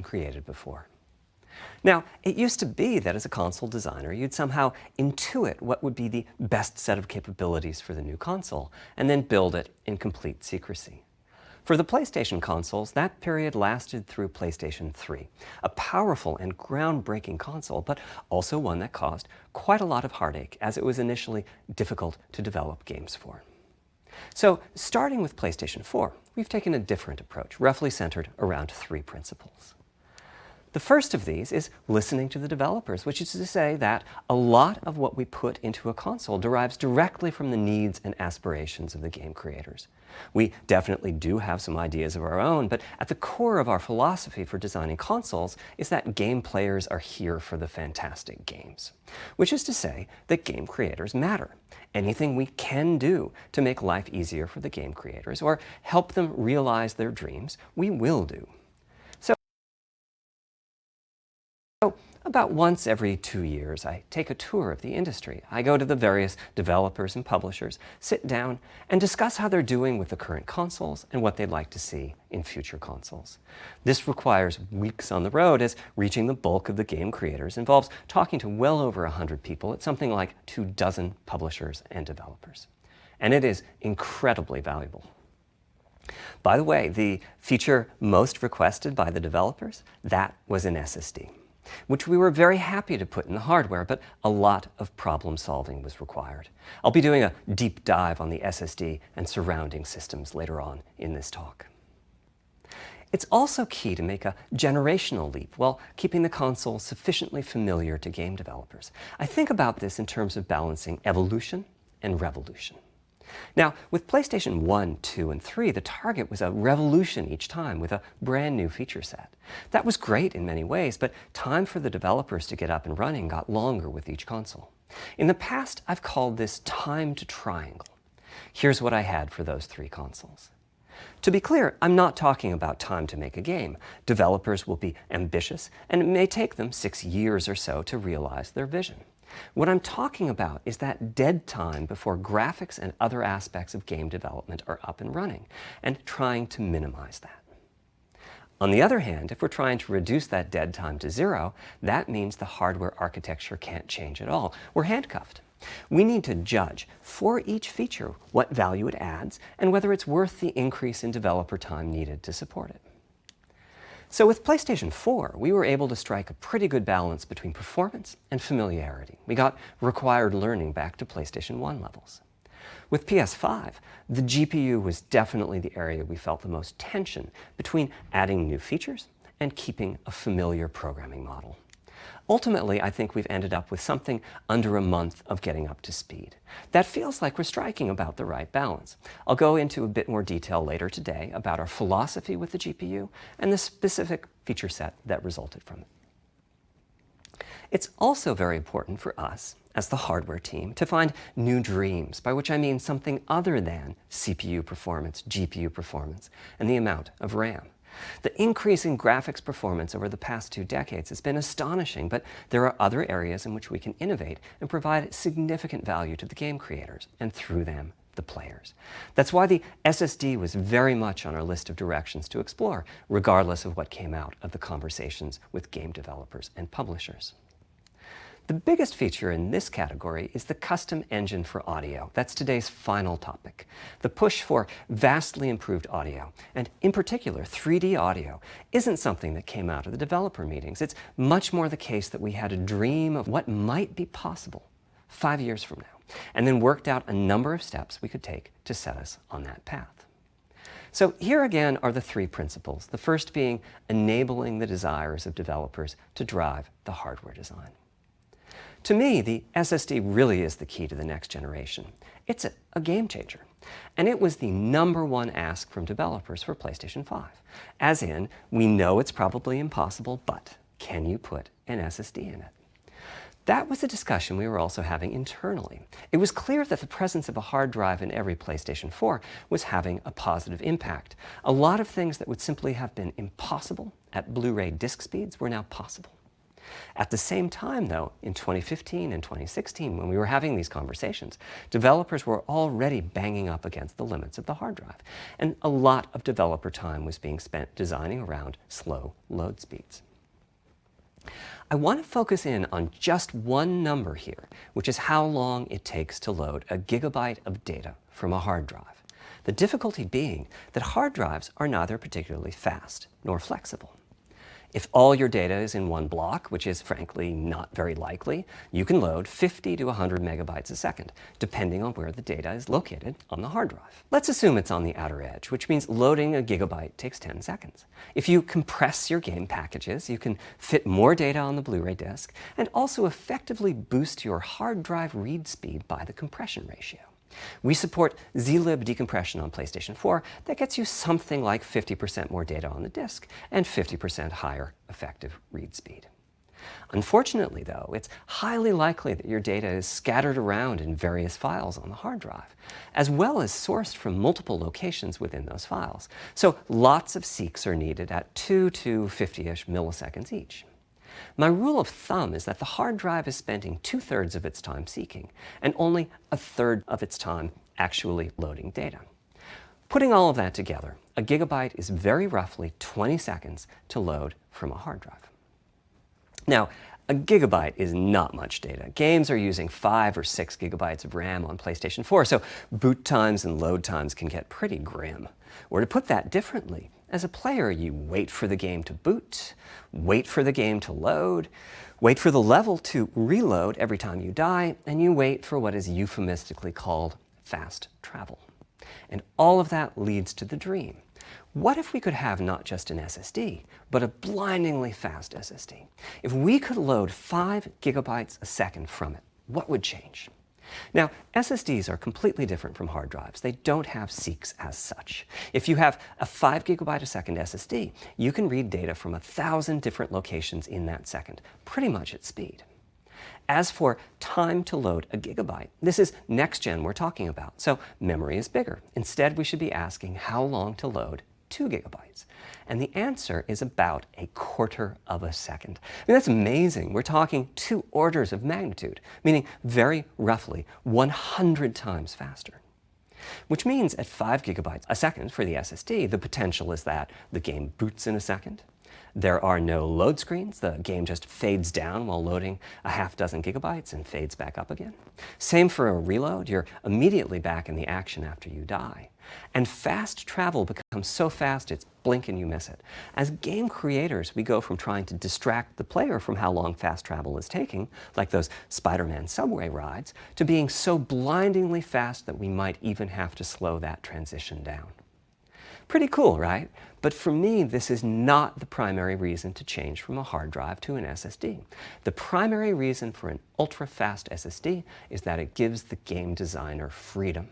created before. Now, it used to be that as a console designer, you'd somehow intuit what would be the best set of capabilities for the new console, and then build it in complete secrecy. For the PlayStation consoles, that period lasted through PlayStation 3, a powerful and groundbreaking console, but also one that caused quite a lot of heartache, as it was initially difficult to develop games for. So, starting with PlayStation 4, we've taken a different approach, roughly centered around 3 principles. The first of these is listening to the developers, which is to say that a lot of what we put into a console derives directly from the needs and aspirations of the game creators. We definitely do have some ideas of our own, but at the core of our philosophy for designing consoles is that game players are here for the fantastic games. Which is to say that game creators matter. Anything we can do to make life easier for the game creators or help them realize their dreams, we will do. About once every 2 years, I take a tour of the industry. I go to the various developers and publishers, sit down, and discuss how they're doing with the current consoles and what they'd like to see in future consoles. This requires weeks on the road, as reaching the bulk of the game creators involves talking to well over 100 people at something like 24 publishers and developers. And it is incredibly valuable. By the way, the feature most requested by the developers, that was an SSD. Which we were very happy to put in the hardware, but a lot of problem solving was required. I'll be doing a deep dive on the SSD and surrounding systems later on in this talk. It's also key to make a generational leap while keeping the console sufficiently familiar to game developers. I think about this in terms of balancing evolution and revolution. Now, with PlayStation 1, 2, and 3, the target was a revolution each time with a brand new feature set. That was great in many ways, but time for the developers to get up and running got longer with each console. In the past, I've called this time to triangle. Here's what I had for those 3 consoles. To be clear, I'm not talking about time to make a game. Developers will be ambitious, and it may take them 6 years or so to realize their vision. What I'm talking about is that dead time before graphics and other aspects of game development are up and running, and trying to minimize that. On the other hand, if we're trying to reduce that dead time to 0, that means the hardware architecture can't change at all. We're handcuffed. We need to judge for each feature what value it adds and whether it's worth the increase in developer time needed to support it. So with PlayStation 4, we were able to strike a pretty good balance between performance and familiarity. We got required learning back to PlayStation 1 levels. With PS5, the GPU was definitely the area we felt the most tension between adding new features and keeping a familiar programming model. Ultimately, I think we've ended up with something under a month of getting up to speed. That feels like we're striking about the right balance. I'll go into a bit more detail later today about our philosophy with the GPU and the specific feature set that resulted from it. It's also very important for us, as the hardware team, to find new dreams, by which I mean something other than CPU performance, GPU performance, and the amount of RAM. The increase in graphics performance over the past 2 decades has been astonishing, but there are other areas in which we can innovate and provide significant value to the game creators, and through them, the players. That's why the SSD was very much on our list of directions to explore, regardless of what came out of the conversations with game developers and publishers. The biggest feature in this category is the custom engine for audio. That's today's final topic. The push for vastly improved audio, and in particular 3D audio, isn't something that came out of the developer meetings. It's much more the case that we had a dream of what might be possible 5 years from now, and then worked out a number of steps we could take to set us on that path. So here again are the 3 principles, the first being enabling the desires of developers to drive the hardware design. To me, the SSD really is the key to the next generation. It's a game changer. And it was the #1 ask from developers for PlayStation 5. As in, we know it's probably impossible, but can you put an SSD in it? That was a discussion we were also having internally. It was clear that the presence of a hard drive in every PlayStation 4 was having a positive impact. A lot of things that would simply have been impossible at Blu-ray disc speeds were now possible. At the same time, though, in 2015 and 2016, when we were having these conversations, developers were already banging up against the limits of the hard drive, and a lot of developer time was being spent designing around slow load speeds. I want to focus in on just one number here, which is how long it takes to load a gigabyte of data from a hard drive. The difficulty being that hard drives are neither particularly fast nor flexible. If all your data is in one block, which is frankly not very likely, you can load 50 to 100 megabytes a second, depending on where the data is located on the hard drive. Let's assume it's on the outer edge, which means loading a gigabyte takes 10 seconds. If you compress your game packages, you can fit more data on the Blu-ray disc and also effectively boost your hard drive read speed by the compression ratio. We support zlib decompression on PlayStation 4 that gets you something like 50% more data on the disk and 50% higher effective read speed. Unfortunately, though, it's highly likely that your data is scattered around in various files on the hard drive, as well as sourced from multiple locations within those files. So lots of seeks are needed at 2 to 50-ish milliseconds each. My rule of thumb is that the hard drive is spending 2/3 of its time seeking and only 1/3 of its time actually loading data. Putting all of that together, a gigabyte is very roughly 20 seconds to load from a hard drive. Now, a gigabyte is not much data. Games are using 5 or 6 gigabytes of RAM on PlayStation 4, so boot times and load times can get pretty grim. Or to put that differently, as a player, you wait for the game to boot, wait for the game to load, wait for the level to reload every time you die, and you wait for what is euphemistically called fast travel. And all of that leads to the dream. What if we could have not just an SSD, but a blindingly fast SSD? If we could load 5 gigabytes a second from it, what would change? Now, SSDs are completely different from hard drives. They don't have seeks as such. If you have a 5 gigabyte a second SSD, you can read data from 1,000 different locations in that second, pretty much at speed. As for time to load a gigabyte, this is next gen we're talking about, so memory is bigger. Instead, we should be asking how long to load 2 gigabytes. And the answer is about 1/4 of a second. I mean, that's amazing. We're talking 2 orders of magnitude, meaning very roughly 100 times faster. Which means at 5 gigabytes a second for the SSD, the potential is that the game boots in a second. There are no load screens. The game just fades down while loading a half dozen gigabytes and fades back up again. Same for a reload. You're immediately back in the action after you die. And fast travel becomes so fast it's blink and you miss it. As game creators, we go from trying to distract the player from how long fast travel is taking, like those Spider-Man subway rides, to being so blindingly fast that we might even have to slow that transition down. Pretty cool, right? But for me, this is not the primary reason to change from a hard drive to an SSD. The primary reason for an ultra-fast SSD is that it gives the game designer freedom.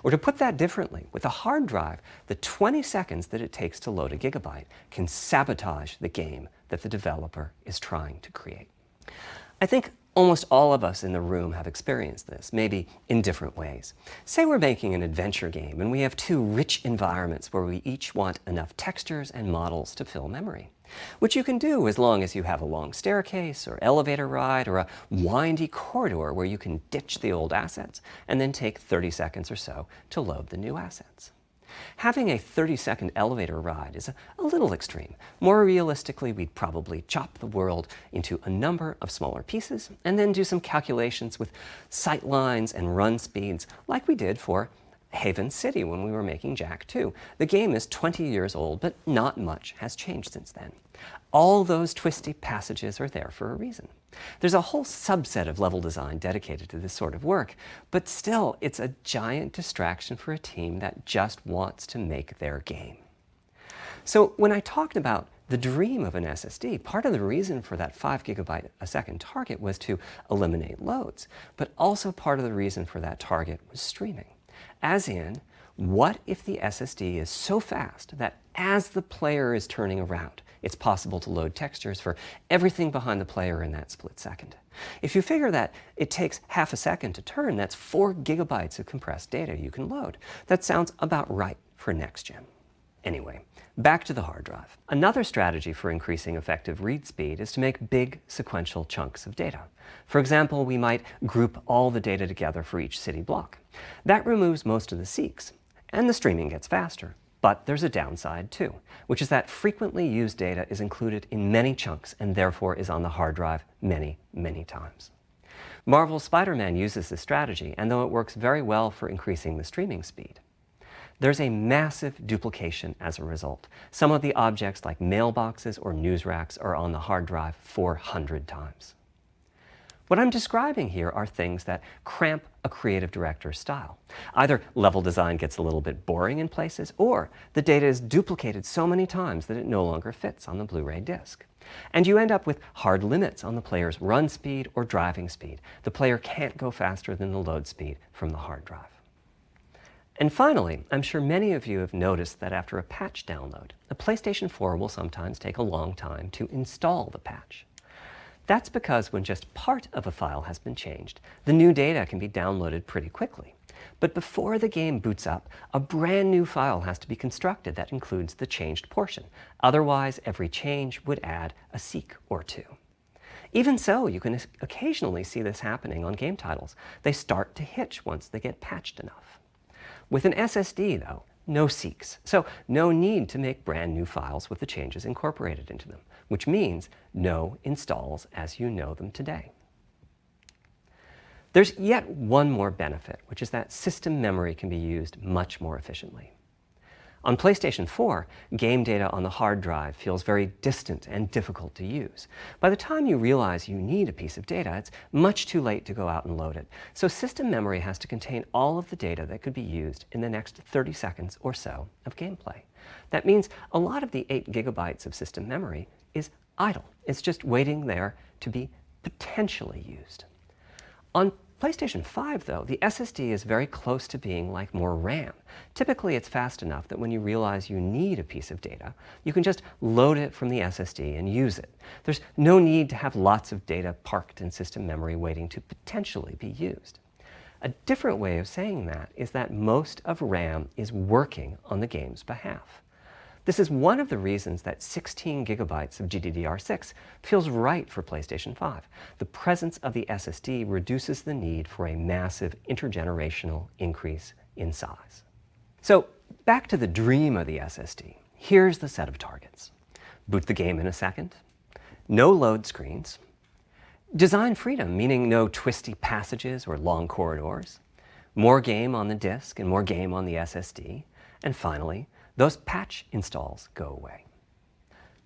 Or to put that differently, with a hard drive, the 20 seconds that it takes to load a gigabyte can sabotage the game that the developer is trying to create. I think almost all of us in the room have experienced this, maybe in different ways. Say we're making an adventure game and we have 2 rich environments where we each want enough textures and models to fill memory, which you can do as long as you have a long staircase or elevator ride or a windy corridor where you can ditch the old assets and then take 30 seconds or so to load the new assets. Having a 30-second elevator ride is a little extreme. More realistically, we'd probably chop the world into a number of smaller pieces and then do some calculations with sight lines and run speeds like we did for Haven City when we were making Jack 2. The game is 20 years old, but not much has changed since then. All those twisty passages are there for a reason. There's a whole subset of level design dedicated to this sort of work, but still, it's a giant distraction for a team that just wants to make their game. So when I talked about the dream of an SSD, part of the reason for that 5 gigabyte a second target was to eliminate loads, but also part of the reason for that target was streaming. As in, what if the SSD is so fast that as the player is turning around, it's possible to load textures for everything behind the player in that split second? If you figure that it takes half a second to turn, that's 4 gigabytes of compressed data you can load. That sounds about right for next gen. Anyway, back to the hard drive. Another strategy for increasing effective read speed is to make big sequential chunks of data. For example, we might group all the data together for each city block. That removes most of the seeks, and the streaming gets faster. But there's a downside too, which is that frequently used data is included in many chunks and therefore is on the hard drive many, many times. Marvel's Spider-Man uses this strategy, and though it works very well for increasing the streaming speed, there's a massive duplication as a result. Some of the objects like mailboxes or news racks are on the hard drive 400 times. What I'm describing here are things that cramp a creative director's style. Either level design gets a little bit boring in places, or the data is duplicated so many times that it no longer fits on the Blu-ray disc. And you end up with hard limits on the player's run speed or driving speed. The player can't go faster than the load speed from the hard drive. And finally, I'm sure many of you have noticed that after a patch download, the PlayStation 4 will sometimes take a long time to install the patch. That's because when just part of a file has been changed, the new data can be downloaded pretty quickly. But before the game boots up, a brand new file has to be constructed that includes the changed portion. Otherwise, every change would add a seek or two. Even so, you can occasionally see this happening on game titles. They start to hitch once they get patched enough. With an SSD, though, no seeks, so no need to make brand new files with the changes incorporated into them, which means no installs as you know them today. There's yet one more benefit, which is that system memory can be used much more efficiently. On PlayStation 4, game data on the hard drive feels very distant and difficult to use. By the time you realize you need a piece of data, it's much too late to go out and load it. So system memory has to contain all of the data that could be used in the next 30 seconds or so of gameplay. That means a lot of the 8 gigabytes of system memory is idle. It's just waiting there to be potentially used. On PlayStation 5, though, the SSD is very close to being like more RAM. Typically, it's fast enough that when you realize you need a piece of data, you can just load it from the SSD and use it. There's no need to have lots of data parked in system memory waiting to potentially be used. A different way of saying that is that most of RAM is working on the game's behalf. This is one of the reasons that 16 gigabytes of GDDR6 feels right for PlayStation 5. The presence of the SSD reduces the need for a massive intergenerational increase in size. So back to the dream of the SSD. Here's the set of targets. Boot the game in a second. No load screens. Design freedom, meaning no twisty passages or long corridors. More game on the disk and more game on the SSD. And finally, those patch installs go away.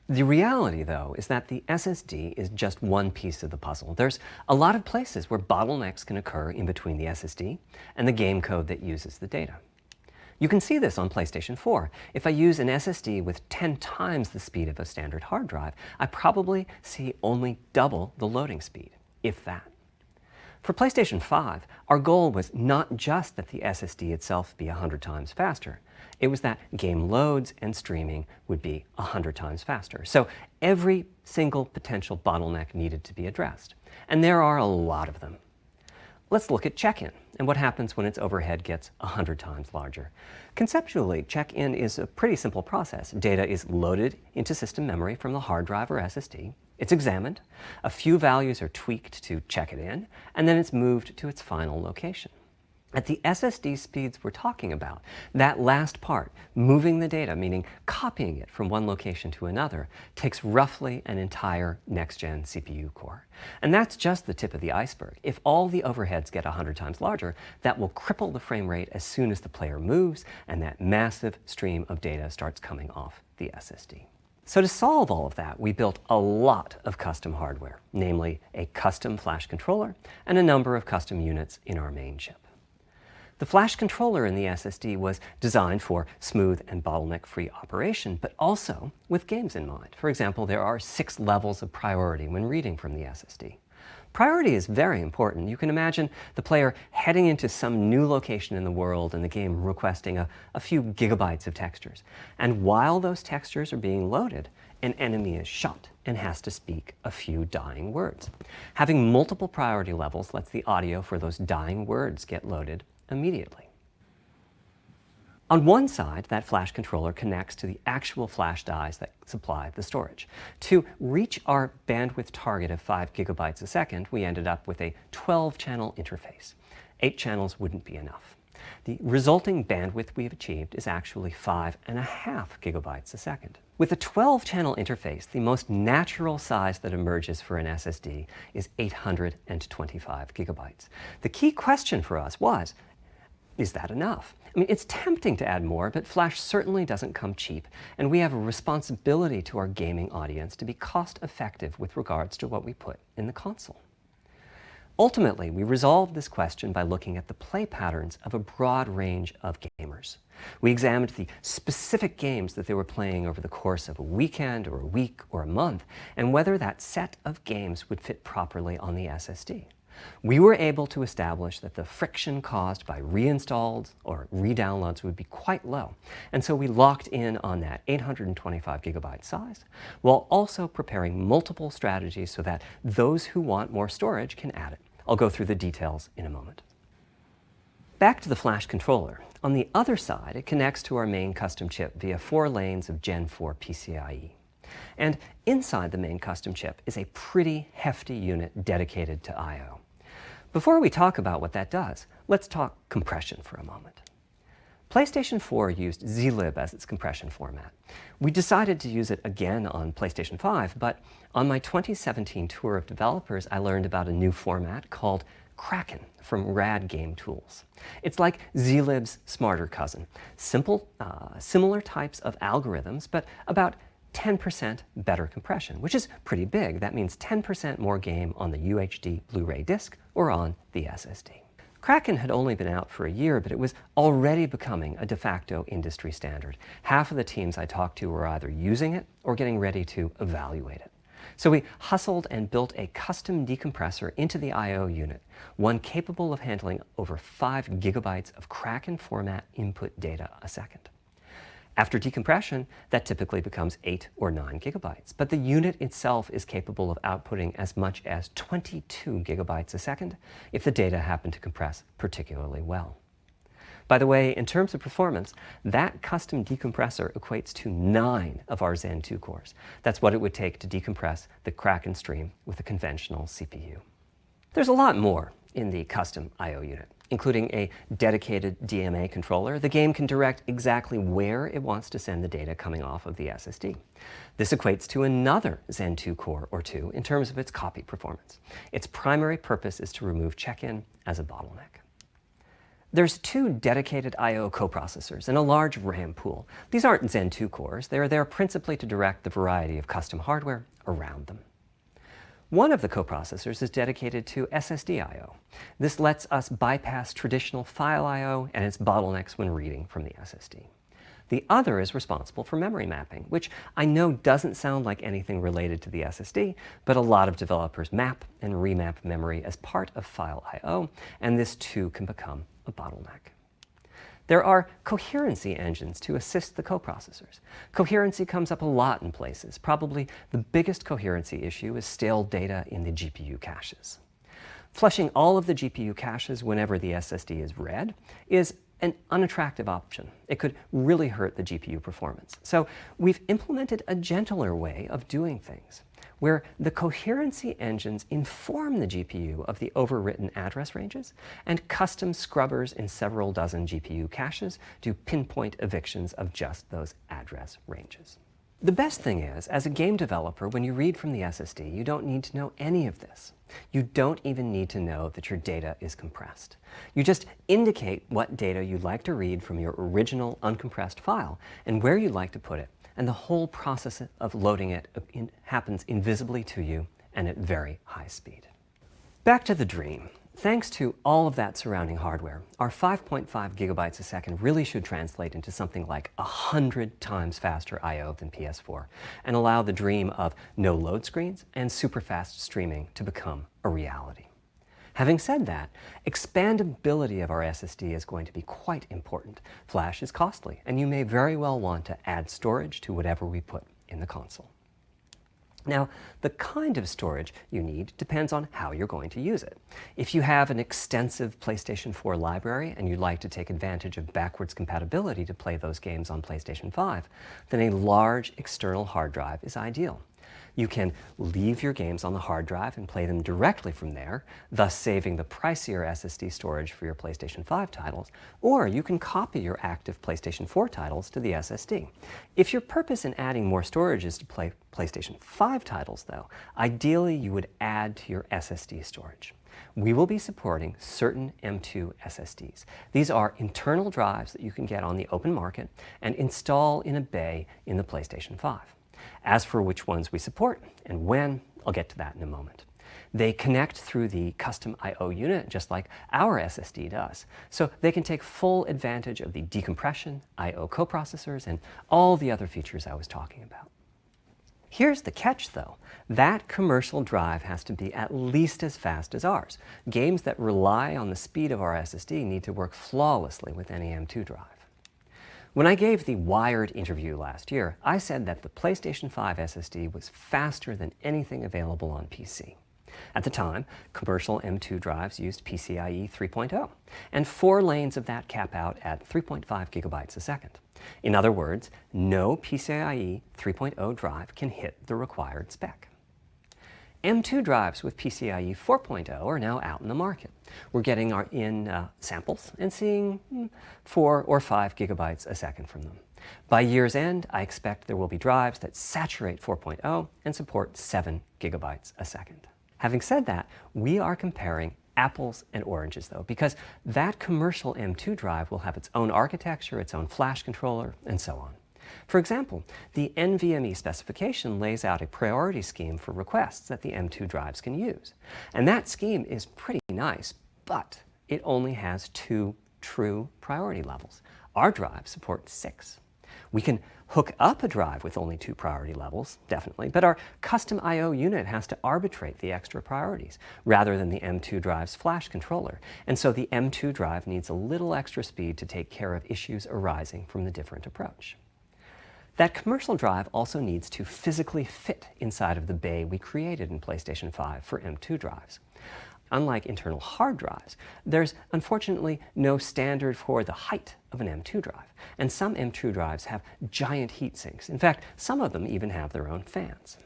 The reality, though, is that the SSD is just one piece of the puzzle. There's a lot of places where bottlenecks can occur in between the SSD and the game code that uses the data. You can see this on PlayStation 4. If I use an SSD with 10 times the speed of a standard hard drive, I probably see only double the loading speed, if that. For PlayStation 5, our goal was not just that the SSD itself be 100 times faster. It was that game loads and streaming would be 100 times faster. So every single potential bottleneck needed to be addressed. And there are a lot of them. Let's look at check-in and what happens when its overhead gets 100 times larger. Conceptually, check-in is a pretty simple process. Data is loaded into system memory from the hard drive or SSD. It's examined, a few values are tweaked to check it in, and then it's moved to its final location. At the SSD speeds we're talking about, that last part, moving the data, meaning copying it from one location to another, takes roughly an entire next-gen CPU core. And that's just the tip of the iceberg. If all the overheads get 100 times larger, that will cripple the frame rate as soon as the player moves, and that massive stream of data starts coming off the SSD. So to solve all of that, we built a lot of custom hardware, namely a custom flash controller and a number of custom units in our main chip. The flash controller in the SSD was designed for smooth and bottleneck-free operation, but also with games in mind. For example, there are 6 levels of priority when reading from the SSD. Priority is very important. You can imagine the player heading into some new location in the world and the game requesting a few gigabytes of textures. And while those textures are being loaded, an enemy is shot and has to speak a few dying words. Having multiple priority levels lets the audio for those dying words get loaded immediately. On one side, that flash controller connects to the actual flash dies that supply the storage. To reach our bandwidth target of 5 gigabytes a second, we ended up with a 12-channel interface. 8 channels wouldn't be enough. The resulting bandwidth we have achieved is actually 5.5 gigabytes a second. With a 12-channel interface, the most natural size that emerges for an SSD is 825 gigabytes. The key question for us was, is that enough? I mean, it's tempting to add more, but flash certainly doesn't come cheap, and we have a responsibility to our gaming audience to be cost-effective with regards to what we put in the console. Ultimately, we resolved this question by looking at the play patterns of a broad range of gamers. We examined the specific games that they were playing over the course of a weekend or a week or a month, and whether that set of games would fit properly on the SSD. We were able to establish that the friction caused by reinstalls or redownloads would be quite low, and so we locked in on that 825 gigabyte size, while also preparing multiple strategies so that those who want more storage can add it. I'll go through the details in a moment. Back to the flash controller. On the other side, it connects to our main custom chip via 4 lanes of Gen 4 PCIe. And inside the main custom chip is a pretty hefty unit dedicated to I/O. Before we talk about what that does, let's talk compression for a moment. PlayStation 4 used zlib as its compression format. We decided to use it again on PlayStation 5, but on my 2017 tour of developers, I learned about a new format called Kraken from Rad Game Tools. It's like zlib's smarter cousin. Simple, similar types of algorithms, but about 10% better compression, which is pretty big. That means 10% more game on the UHD Blu-ray disc or on the SSD. Kraken had only been out for a year, but it was already becoming a de facto industry standard. Half of the teams I talked to were either using it or getting ready to evaluate it. So we hustled and built a custom decompressor into the I/O unit, one capable of handling over 5 gigabytes of Kraken format input data a second. After decompression, that typically becomes 8 or 9 gigabytes, but the unit itself is capable of outputting as much as 22 gigabytes a second if the data happen to compress particularly well. By the way, in terms of performance, that custom decompressor equates to 9 of our Zen 2 cores. That's what it would take to decompress the Kraken stream with a conventional CPU. There's a lot more in the custom I/O unit, including a dedicated DMA controller. The game can direct exactly where it wants to send the data coming off of the SSD. This equates to another Zen 2 core or 2 in terms of its copy performance. Its primary purpose is to remove check-in as a bottleneck. There's 2 dedicated I/O coprocessors and a large RAM pool. These aren't Zen 2 cores. They're there principally to direct the variety of custom hardware around them. One of the coprocessors is dedicated to SSD I/O. This lets us bypass traditional file I/O and its bottlenecks when reading from the SSD. The other is responsible for memory mapping, which I know doesn't sound like anything related to the SSD, but a lot of developers map and remap memory as part of file I/O, and this too can become a bottleneck. There are coherency engines to assist the coprocessors. Coherency comes up a lot in places. Probably the biggest coherency issue is stale data in the GPU caches. Flushing all of the GPU caches whenever the SSD is read is an unattractive option. It could really hurt the GPU performance. So we've implemented a gentler way of doing things, where the coherency engines inform the GPU of the overwritten address ranges, and custom scrubbers in several dozen GPU caches do pinpoint evictions of just those address ranges. The best thing is, as a game developer, when you read from the SSD, you don't need to know any of this. You don't even need to know that your data is compressed. You just indicate what data you'd like to read from your original uncompressed file and where you'd like to put it, and the whole process of loading it happens invisibly to you and at very high speed. Back to the dream. Thanks to all of that surrounding hardware, our 5.5 gigabytes a second really should translate into something like 100 times faster I/O than PS4 and allow the dream of no load screens and super fast streaming to become a reality. Having said that, expandability of our SSD is going to be quite important. Flash is costly, and you may very well want to add storage to whatever we put in the console. Now, the kind of storage you need depends on how you're going to use it. If you have an extensive PlayStation 4 library and you'd like to take advantage of backwards compatibility to play those games on PlayStation 5, then a large external hard drive is ideal. You can leave your games on the hard drive and play them directly from there, thus saving the pricier SSD storage for your PlayStation 5 titles, or you can copy your active PlayStation 4 titles to the SSD. If your purpose in adding more storage is to play PlayStation 5 titles, though, ideally you would add to your SSD storage. We will be supporting certain M2 SSDs. These are internal drives that you can get on the open market and install in a bay in the PlayStation 5. As for which ones we support and when, I'll get to that in a moment. They connect through the custom I/O unit just like our SSD does, so they can take full advantage of the decompression, I/O coprocessors, and all the other features I was talking about. Here's the catch, though. That commercial drive has to be at least as fast as ours. Games that rely on the speed of our SSD need to work flawlessly with any M2 drive. When I gave the Wired interview last year, I said that the PlayStation 5 SSD was faster than anything available on PC. At the time, commercial M2 drives used PCIe 3.0, and 4 lanes of that cap out at 3.5 gigabytes a second. In other words, no PCIe 3.0 drive can hit the required spec. M2 drives with PCIe 4.0 are now out in the market. We're getting samples and seeing 4 or 5 gigabytes a second from them. By year's end, I expect there will be drives that saturate 4.0 and support 7 gigabytes a second. Having said that, we are comparing apples and oranges, though, because that commercial M2 drive will have its own architecture, its own flash controller, and so on. For example, the NVMe specification lays out a priority scheme for requests that the M2 drives can use. And that scheme is pretty nice, but it only has 2 true priority levels. Our drive supports 6. We can hook up a drive with only 2 priority levels, definitely, but our custom I/O unit has to arbitrate the extra priorities rather than the M2 drive's flash controller. And so the M2 drive needs a little extra speed to take care of issues arising from the different approach. That commercial drive also needs to physically fit inside of the bay we created in PlayStation 5 for M2 drives. Unlike internal hard drives, there's unfortunately no standard for the height of an M2 drive, and some M2 drives have giant heat sinks. In fact, some of them even have their own fans.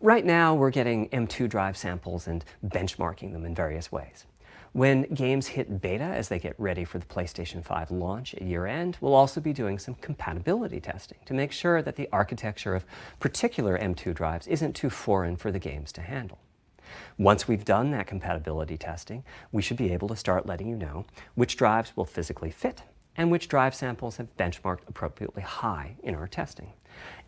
Right now, we're getting M2 drive samples and benchmarking them in various ways. When games hit beta as they get ready for the PlayStation 5 launch at year-end, we'll also be doing some compatibility testing to make sure that the architecture of particular M2 drives isn't too foreign for the games to handle. Once we've done that compatibility testing, we should be able to start letting you know which drives will physically fit and which drive samples have benchmarked appropriately high in our testing.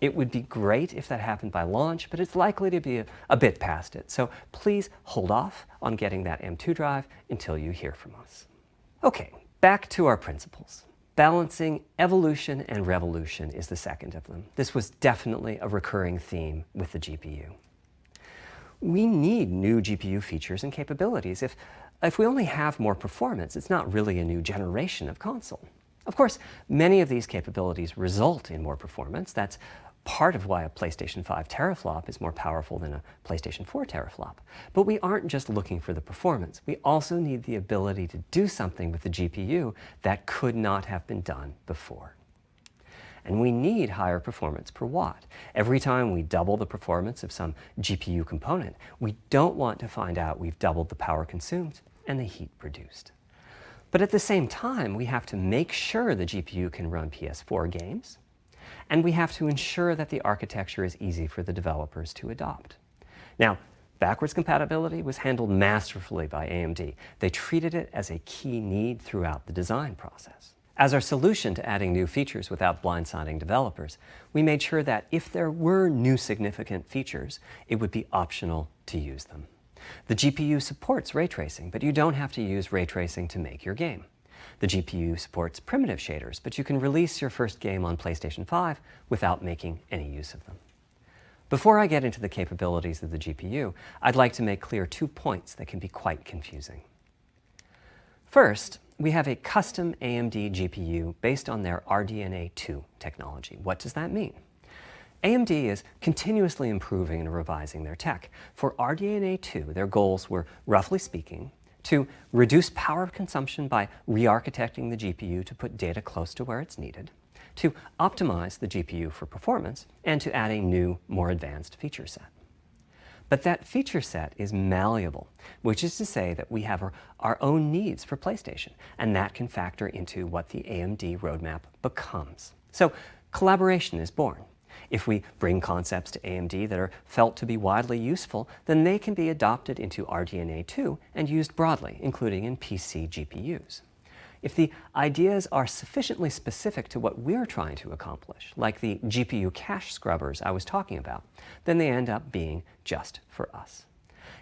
It would be great if that happened by launch, but it's likely to be a bit past it, so please hold off on getting that M2 drive until you hear from us. Okay, back to our principles. Balancing evolution and revolution is the second of them. This was definitely a recurring theme with the GPU. We need new GPU features and capabilities. If we only have more performance, it's not really a new generation of console. Of course, many of these capabilities result in more performance. That's part of why a PlayStation 5 teraflop is more powerful than a PlayStation 4 teraflop. But we aren't just looking for the performance. We also need the ability to do something with the GPU that could not have been done before. And we need higher performance per watt. Every time we double the performance of some GPU component, we don't want to find out we've doubled the power consumed and the heat produced. But at the same time, we have to make sure the GPU can run PS4 games, and we have to ensure that the architecture is easy for the developers to adopt. Now, backwards compatibility was handled masterfully by AMD. They treated it as a key need throughout the design process. As our solution to adding new features without blindsiding developers, we made sure that if there were new significant features, it would be optional to use them. The GPU supports ray tracing, but you don't have to use ray tracing to make your game. The GPU supports primitive shaders, but you can release your first game on PlayStation 5 without making any use of them. Before I get into the capabilities of the GPU, I'd like to make clear 2 points that can be quite confusing. First, we have a custom AMD GPU based on their RDNA 2 technology. What does that mean? AMD is continuously improving and revising their tech. For RDNA 2, their goals were, roughly speaking, to reduce power consumption by re-architecting the GPU to put data close to where it's needed, to optimize the GPU for performance, and to add a new, more advanced feature set. But that feature set is malleable, which is to say that we have our own needs for PlayStation, and that can factor into what the AMD roadmap becomes. So collaboration is born. If we bring concepts to AMD that are felt to be widely useful, then they can be adopted into RDNA 2 and used broadly, including in PC GPUs. If the ideas are sufficiently specific to what we're trying to accomplish, like the GPU cache scrubbers I was talking about, then they end up being just for us.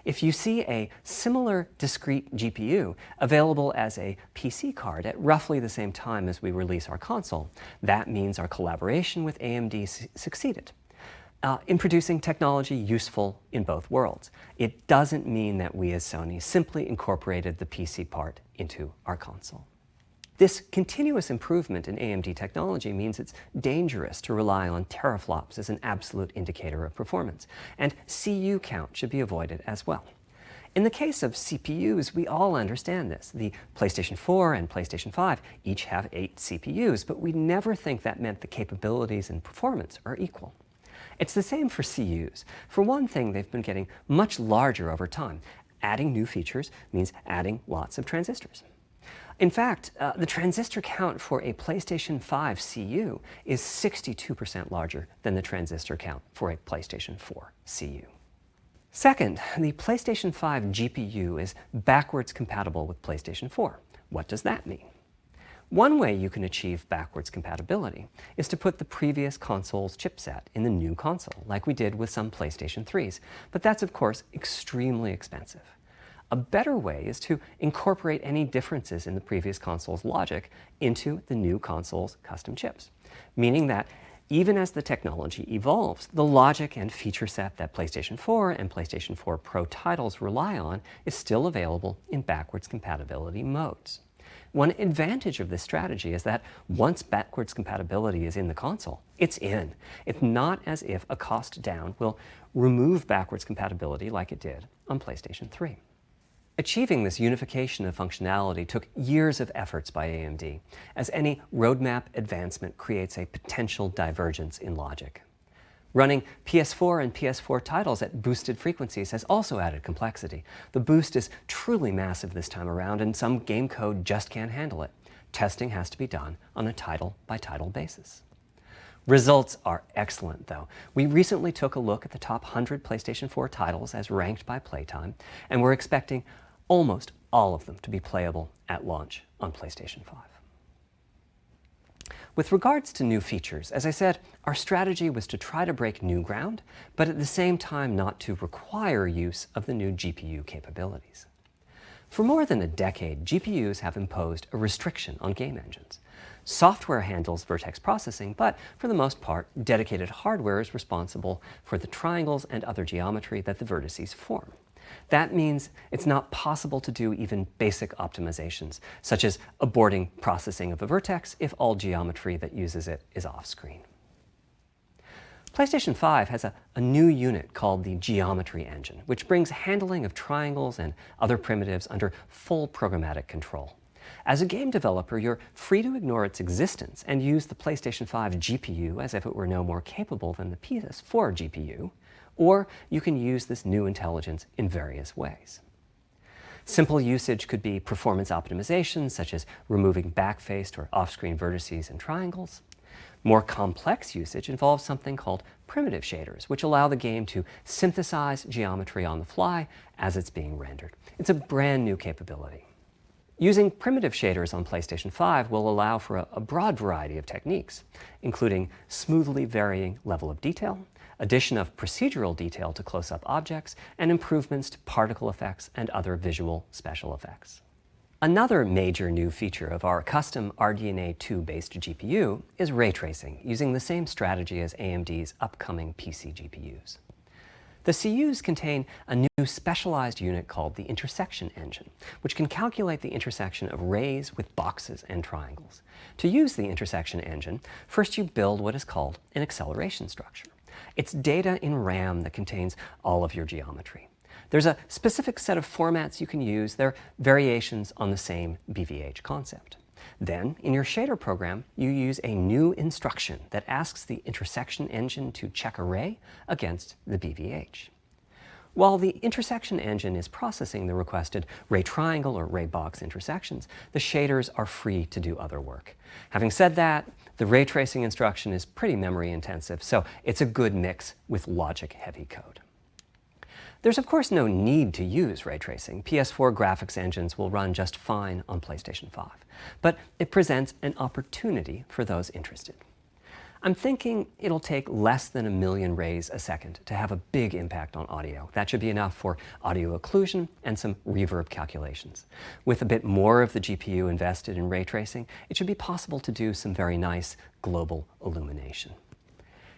If you see a similar discrete GPU available as a PC card at roughly the same time as we release our console, that means our collaboration with AMD succeeded in producing technology useful in both worlds. It doesn't mean that we as Sony simply incorporated the PC part into our console. This continuous improvement in AMD technology means it's dangerous to rely on teraflops as an absolute indicator of performance, and CU count should be avoided as well. In the case of CPUs, we all understand this. The PlayStation 4 and PlayStation 5 each have 8 CPUs, but we never think that meant the capabilities and performance are equal. It's the same for CUs. For one thing, they've been getting much larger over time. Adding new features means adding lots of transistors. In fact, the transistor count for a PlayStation 5 CU is 62% larger than the transistor count for a PlayStation 4 CU. Second, the PlayStation 5 GPU is backwards compatible with PlayStation 4. What does that mean? One way you can achieve backwards compatibility is to put the previous console's chipset in the new console, like we did with some PlayStation 3s, but that's of course extremely expensive. A better way is to incorporate any differences in the previous console's logic into the new console's custom chips, meaning that even as the technology evolves, the logic and feature set that PlayStation 4 and PlayStation 4 Pro titles rely on is still available in backwards compatibility modes. One advantage of this strategy is that once backwards compatibility is in the console, it's in. It's not as if a cost down will remove backwards compatibility like it did on PlayStation 3. Achieving this unification of functionality took years of efforts by AMD, as any roadmap advancement creates a potential divergence in logic. Running PS4 and PS4 titles at boosted frequencies has also added complexity. The boost is truly massive this time around, and some game code just can't handle it. Testing has to be done on a title-by-title basis. Results are excellent, though. We recently took a look at the top 100 PlayStation 4 titles as ranked by playtime, and we're expecting almost all of them to be playable at launch on PlayStation 5. With regards to new features, as I said, our strategy was to try to break new ground, but at the same time not to require use of the new GPU capabilities. For more than a decade, GPUs have imposed a restriction on game engines. Software handles vertex processing, but for the most part, dedicated hardware is responsible for the triangles and other geometry that the vertices form. That means it's not possible to do even basic optimizations, such as aborting processing of a vertex if all geometry that uses it is off-screen. PlayStation 5 has a new unit called the Geometry Engine, which brings handling of triangles and other primitives under full programmatic control. As a game developer, you're free to ignore its existence and use the PlayStation 5 GPU as if it were no more capable than the PS4 GPU, or you can use this new intelligence in various ways. Simple usage could be performance optimization, such as removing backfaced or off-screen vertices and triangles. More complex usage involves something called primitive shaders, which allow the game to synthesize geometry on the fly as it's being rendered. It's a brand new capability. Using primitive shaders on PlayStation 5 will allow for a broad variety of techniques, including smoothly varying level of detail, addition of procedural detail to close-up objects, and improvements to particle effects and other visual special effects. Another major new feature of our custom RDNA 2-based GPU is ray tracing, using the same strategy as AMD's upcoming PC GPUs. The CUs contain a new specialized unit called the intersection engine, which can calculate the intersection of rays with boxes and triangles. To use the intersection engine, first you build what is called an acceleration structure. It's data in RAM that contains all of your geometry. There's a specific set of formats you can use. They're variations on the same BVH concept. Then, in your shader program, you use a new instruction that asks the intersection engine to check a ray against the BVH. While the intersection engine is processing the requested ray triangle or ray box intersections, the shaders are free to do other work. Having said that, the ray tracing instruction is pretty memory intensive, so it's a good mix with logic-heavy code. There's of course no need to use ray tracing. PS4 graphics engines will run just fine on PlayStation 5, but it presents an opportunity for those interested. I'm thinking it'll take less than 1 million rays a second to have a big impact on audio. That should be enough for audio occlusion and some reverb calculations. With a bit more of the GPU invested in ray tracing, it should be possible to do some very nice global illumination.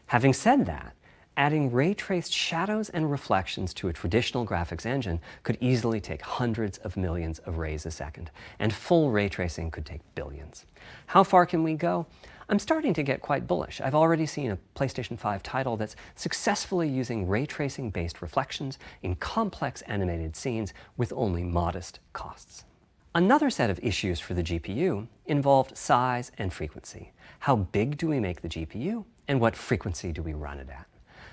Having said that, adding ray-traced shadows and reflections to a traditional graphics engine could easily take hundreds of millions of rays a second, and full ray tracing could take billions. How far can we go? I'm starting to get quite bullish. I've already seen a PlayStation 5 title that's successfully using ray tracing-based reflections in complex animated scenes with only modest costs. Another set of issues for the GPU involved size and frequency. How big do we make the GPU, and what frequency do we run it at?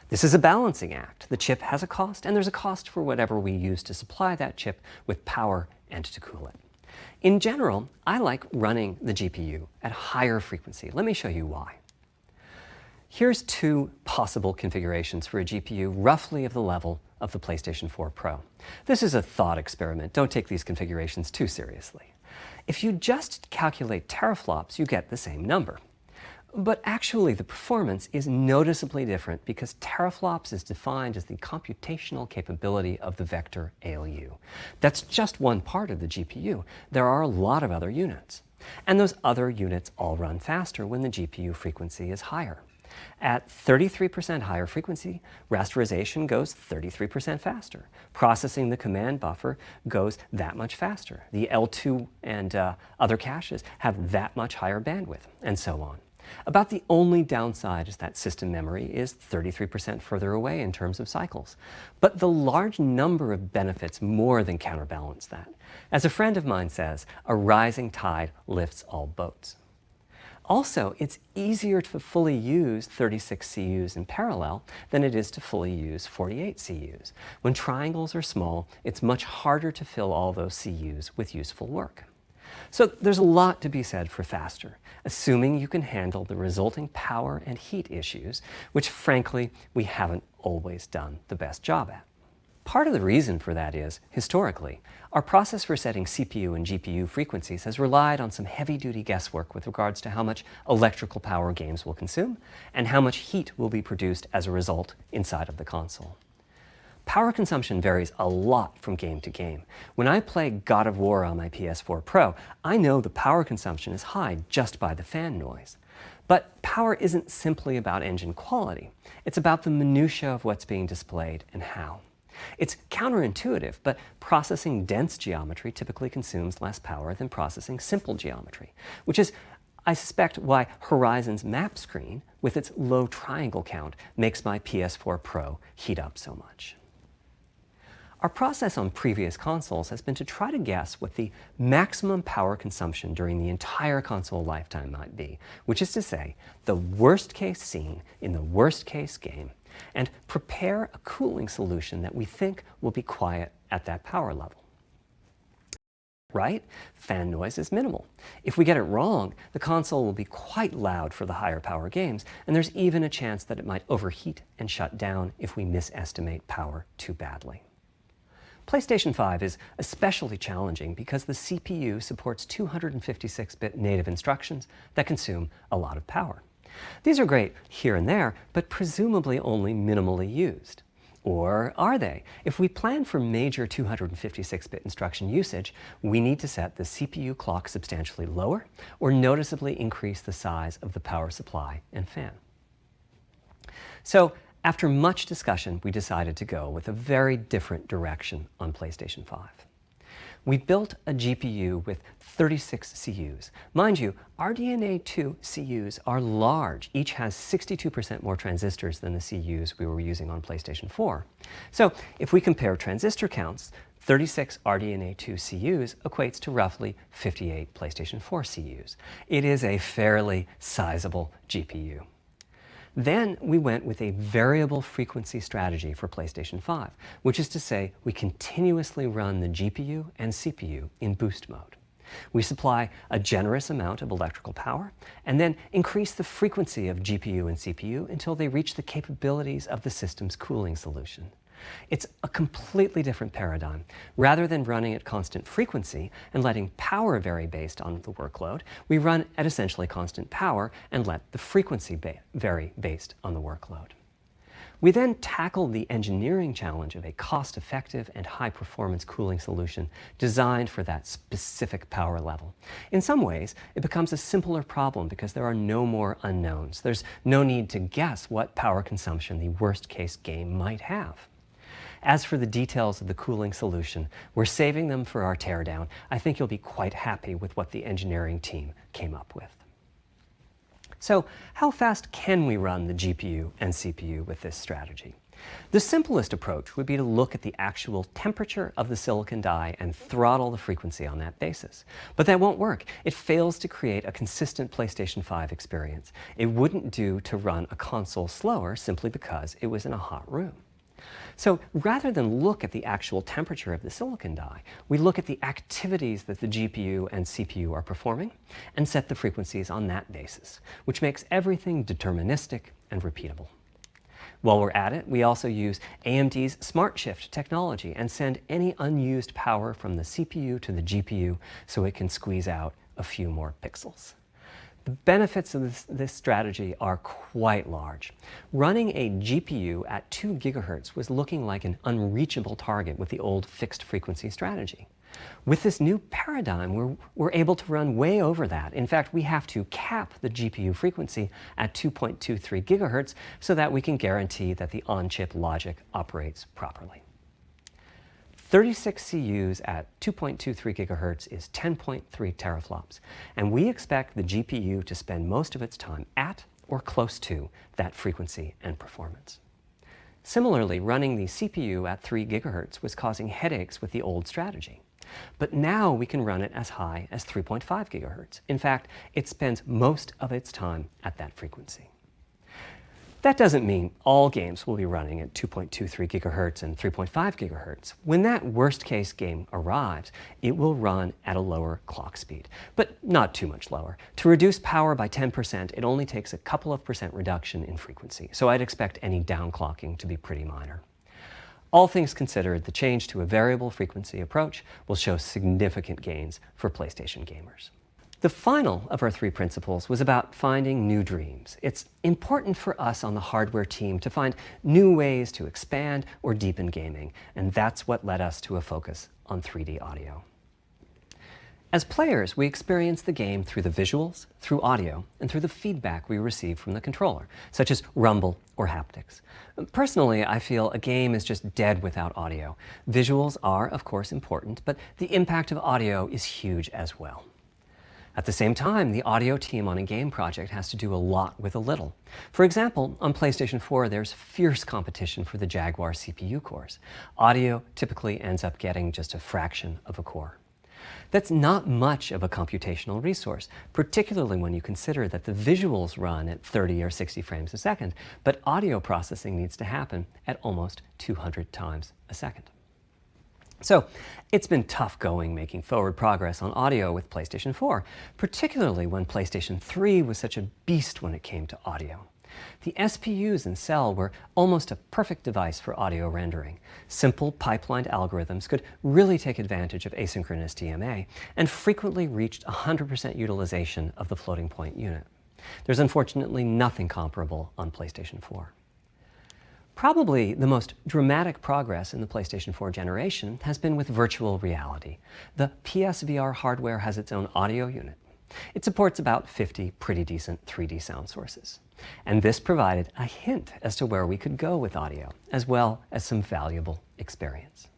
This is a balancing act. The chip has a cost, and there's a cost for whatever we use to supply that chip with power and to cool it. In general, I like running the GPU at higher frequency. Let me show you why. Here's 2 possible configurations for a GPU roughly of the level of the PlayStation 4 Pro. This is a thought experiment. Don't take these configurations too seriously. If you just calculate teraflops, you get the same number. But actually, the performance is noticeably different because teraflops is defined as the computational capability of the vector ALU. That's just one part of the GPU. There are a lot of other units. And those other units all run faster when the GPU frequency is higher. At 33% higher frequency, rasterization goes 33% faster. Processing the command buffer goes that much faster. The L2 and other caches have that much higher bandwidth, and so on. About the only downside is that system memory is 33% further away in terms of cycles. But the large number of benefits more than counterbalance that. As a friend of mine says, a rising tide lifts all boats. Also, it's easier to fully use 36 CUs in parallel than it is to fully use 48 CUs. When triangles are small, it's much harder to fill all those CUs with useful work. So there's a lot to be said for faster, assuming you can handle the resulting power and heat issues, which frankly, we haven't always done the best job at. Part of the reason for that is, historically, our process for setting CPU and GPU frequencies has relied on some heavy-duty guesswork with regards to how much electrical power games will consume and how much heat will be produced as a result inside of the console. Power consumption varies a lot from game to game. When I play God of War on my PS4 Pro, I know the power consumption is high just by the fan noise. But power isn't simply about engine quality. It's about the minutiae of what's being displayed and how. It's counterintuitive, but processing dense geometry typically consumes less power than processing simple geometry, which is, I suspect, why Horizon's map screen, with its low triangle count, makes my PS4 Pro heat up so much. Our process on previous consoles has been to try to guess what the maximum power consumption during the entire console lifetime might be, which is to say, the worst case scene in the worst case game, and prepare a cooling solution that we think will be quiet at that power level. Right? Fan noise is minimal. If we get it wrong, the console will be quite loud for the higher power games, and there's even a chance that it might overheat and shut down if we misestimate power too badly. PlayStation 5 is especially challenging because the CPU supports 256-bit native instructions that consume a lot of power. These are great here and there, but presumably only minimally used. Or are they? If we plan for major 256-bit instruction usage, we need to set the CPU clock substantially lower or noticeably increase the size of the power supply and fan. So, after much discussion, we decided to go with a very different direction on PlayStation 5. We built a GPU with 36 CUs. Mind you, RDNA 2 CUs are large. Each has 62% more transistors than the CUs we were using on PlayStation 4. So if we compare transistor counts, 36 RDNA 2 CUs equates to roughly 58 PlayStation 4 CUs. It is a fairly sizable GPU. Then we went with a variable frequency strategy for PlayStation 5, which is to say we continuously run the GPU and CPU in boost mode. We supply a generous amount of electrical power and then increase the frequency of GPU and CPU until they reach the capabilities of the system's cooling solution. It's a completely different paradigm. Rather than running at constant frequency and letting power vary based on the workload, we run at essentially constant power and let the frequency vary based on the workload. We then tackled the engineering challenge of a cost-effective and high-performance cooling solution designed for that specific power level. In some ways, it becomes a simpler problem because there are no more unknowns. There's no need to guess what power consumption the worst-case game might have. As for the details of the cooling solution, we're saving them for our teardown. I think you'll be quite happy with what the engineering team came up with. So, how fast can we run the GPU and CPU with this strategy? The simplest approach would be to look at the actual temperature of the silicon die and throttle the frequency on that basis. But that won't work. It fails to create a consistent PlayStation 5 experience. It wouldn't do to run a console slower simply because it was in a hot room. So rather than look at the actual temperature of the silicon die, we look at the activities that the GPU and CPU are performing and set the frequencies on that basis, which makes everything deterministic and repeatable. While we're at it, we also use AMD's Smart Shift technology and send any unused power from the CPU to the GPU so it can squeeze out a few more pixels. The benefits of this strategy are quite large. Running a GPU at 2 GHz was looking like an unreachable target with the old fixed frequency strategy. With this new paradigm, we're able to run way over that. In fact, we have to cap the GPU frequency at 2.23 GHz so that we can guarantee that the on-chip logic operates properly. 36 CUs at 2.23 GHz is 10.3 teraflops, and we expect the GPU to spend most of its time at or close to that frequency and performance. Similarly, running the CPU at 3 GHz was causing headaches with the old strategy. But now we can run it as high as 3.5 GHz. In fact, it spends most of its time at that frequency. That doesn't mean all games will be running at 2.23 GHz and 3.5 GHz. When that worst-case game arrives, it will run at a lower clock speed, but not too much lower. To reduce power by 10%, it only takes a couple of percent reduction in frequency, so I'd expect any downclocking to be pretty minor. All things considered, the change to a variable frequency approach will show significant gains for PlayStation gamers. The final of our 3 principles was about finding new dreams. It's important for us on the hardware team to find new ways to expand or deepen gaming, and that's what led us to a focus on 3D audio. As players, we experience the game through the visuals, through audio, and through the feedback we receive from the controller, such as rumble or haptics. Personally, I feel a game is just dead without audio. Visuals are, of course, important, but the impact of audio is huge as well. At the same time, the audio team on a game project has to do a lot with a little. For example, on PlayStation 4, there's fierce competition for the Jaguar CPU cores. Audio typically ends up getting just a fraction of a core. That's not much of a computational resource, particularly when you consider that the visuals run at 30 or 60 frames a second, but audio processing needs to happen at almost 200 times a second. So it's been tough going making forward progress on audio with PlayStation 4, particularly when PlayStation 3 was such a beast when it came to audio. The SPUs in Cell were almost a perfect device for audio rendering. Simple pipelined algorithms could really take advantage of asynchronous DMA and frequently reached 100% utilization of the floating point unit. There's unfortunately nothing comparable on PlayStation 4. Probably the most dramatic progress in the PlayStation 4 generation has been with virtual reality. The PSVR hardware has its own audio unit. It supports about 50 pretty decent 3D sound sources. And this provided a hint as to where we could go with audio, as well as some valuable experience.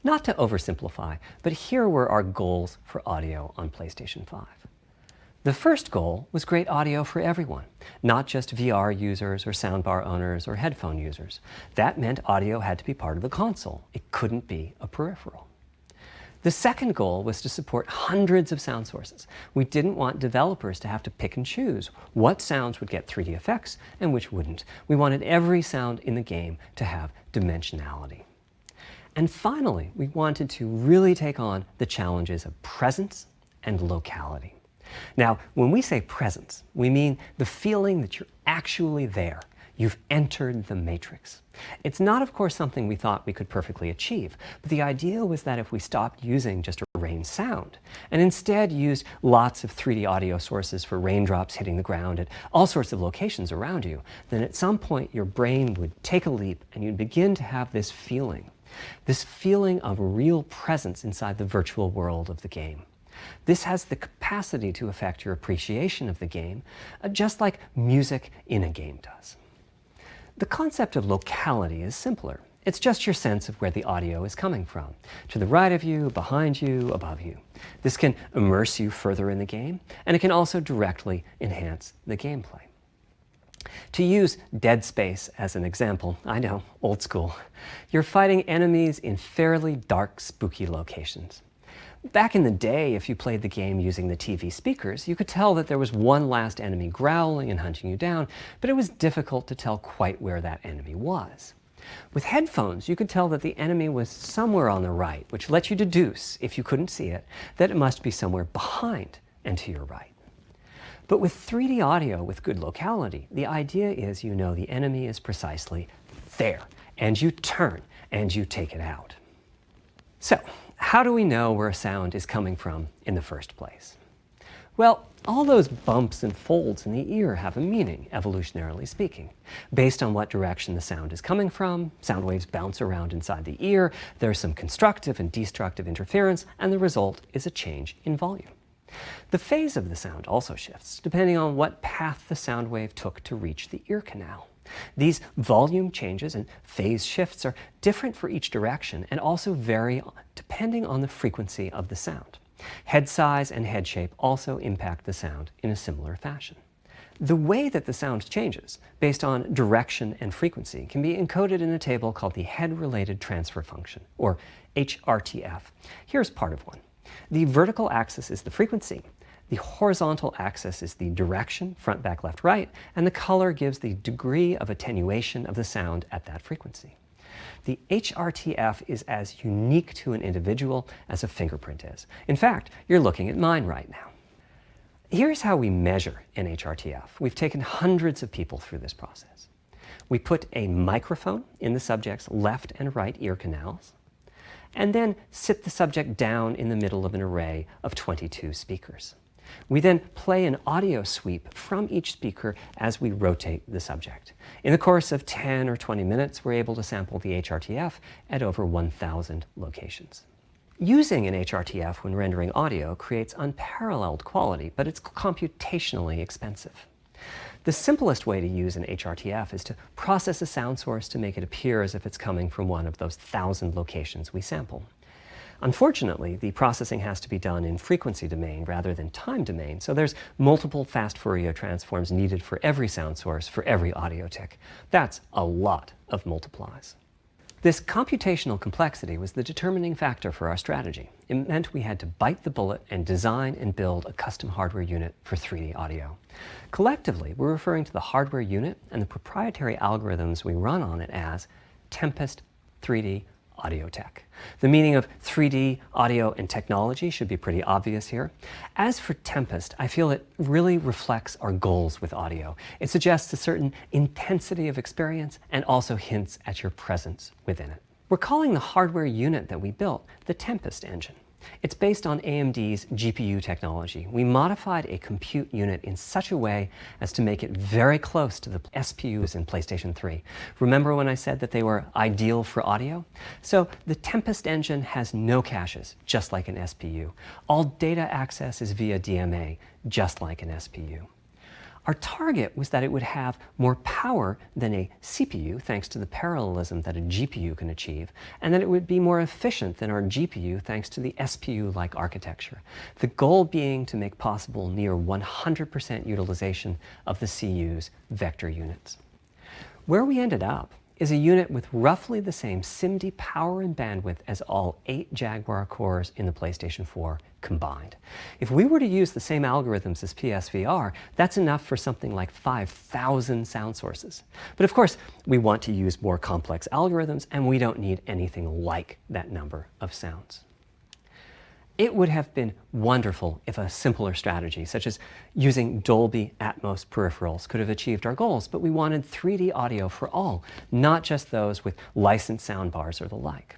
Not to oversimplify, but here were our goals for audio on PlayStation 5. The first goal was great audio for everyone, not just VR users or soundbar owners or headphone users. That meant audio had to be part of the console. It couldn't be a peripheral. The second goal was to support hundreds of sound sources. We didn't want developers to have to pick and choose what sounds would get 3D effects and which wouldn't. We wanted every sound in the game to have dimensionality. And finally, we wanted to really take on the challenges of presence and locality. Now, when we say presence, we mean the feeling that you're actually there. You've entered the matrix. It's not, of course, something we thought we could perfectly achieve, but the idea was that if we stopped using just a rain sound and instead used lots of 3D audio sources for raindrops hitting the ground at all sorts of locations around you, then at some point your brain would take a leap and you'd begin to have this feeling of real presence inside the virtual world of the game. This has the capacity to affect your appreciation of the game, just like music in a game does. The concept of locality is simpler. It's just your sense of where the audio is coming from, to the right of you, behind you, above you. This can immerse you further in the game, and it can also directly enhance the gameplay. To use Dead Space as an example, I know, old school, you're fighting enemies in fairly dark, spooky locations. Back in the day, if you played the game using the TV speakers, you could tell that there was one last enemy growling and hunting you down, but it was difficult to tell quite where that enemy was. With headphones, you could tell that the enemy was somewhere on the right, which let you deduce, if you couldn't see it, that it must be somewhere behind and to your right. But with 3D audio with good locality, the idea is you know the enemy is precisely there, and you turn and you take it out. So, how do we know where a sound is coming from in the first place? Well, all those bumps and folds in the ear have a meaning, evolutionarily speaking. Based on what direction the sound is coming from, sound waves bounce around inside the ear, there's some constructive and destructive interference, and the result is a change in volume. The phase of the sound also shifts, depending on what path the sound wave took to reach the ear canal. These volume changes and phase shifts are different for each direction and also vary depending on the frequency of the sound. Head size and head shape also impact the sound in a similar fashion. The way that the sound changes, based on direction and frequency, can be encoded in a table called the Head-Related Transfer Function, or HRTF. Here's part of one. The vertical axis is the frequency. The horizontal axis is the direction, front, back, left, right, and the color gives the degree of attenuation of the sound at that frequency. The HRTF is as unique to an individual as a fingerprint is. In fact, you're looking at mine right now. Here's how we measure an HRTF. We've taken hundreds of people through this process. We put a microphone in the subject's left and right ear canals, and then sit the subject down in the middle of an array of 22 speakers. We then play an audio sweep from each speaker as we rotate the subject. In the course of 10 or 20 minutes, we're able to sample the HRTF at over 1,000 locations. Using an HRTF when rendering audio creates unparalleled quality, but it's computationally expensive. The simplest way to use an HRTF is to process a sound source to make it appear as if it's coming from one of those 1,000 locations we sample. Unfortunately, the processing has to be done in frequency domain rather than time domain, so there's multiple fast Fourier transforms needed for every sound source for every audio tick. That's a lot of multiplies. This computational complexity was the determining factor for our strategy. It meant we had to bite the bullet and design and build a custom hardware unit for 3D audio. Collectively, we're referring to the hardware unit and the proprietary algorithms we run on it as Tempest 3D Audio Tech. The meaning of 3D audio and technology should be pretty obvious here. As for Tempest, I feel it really reflects our goals with audio. It suggests a certain intensity of experience and also hints at your presence within it. We're calling the hardware unit that we built the Tempest engine. It's based on AMD's GPU technology. We modified a compute unit in such a way as to make it very close to the SPUs in PlayStation 3. Remember when I said that they were ideal for audio? So the Tempest engine has no caches, just like an SPU. All data access is via DMA, just like an SPU. Our target was that it would have more power than a CPU, thanks to the parallelism that a GPU can achieve, and that it would be more efficient than our GPU, thanks to the SPU-like architecture. The goal being to make possible near 100% utilization of the CU's vector units. Where we ended up is a unit with roughly the same SIMD power and bandwidth as all 8 Jaguar cores in the PlayStation 4 combined. If we were to use the same algorithms as PSVR, that's enough for something like 5,000 sound sources. But of course, we want to use more complex algorithms, and we don't need anything like that number of sounds. It would have been wonderful if a simpler strategy, such as using Dolby Atmos peripherals, could have achieved our goals, but we wanted 3D audio for all, not just those with licensed soundbars or the like.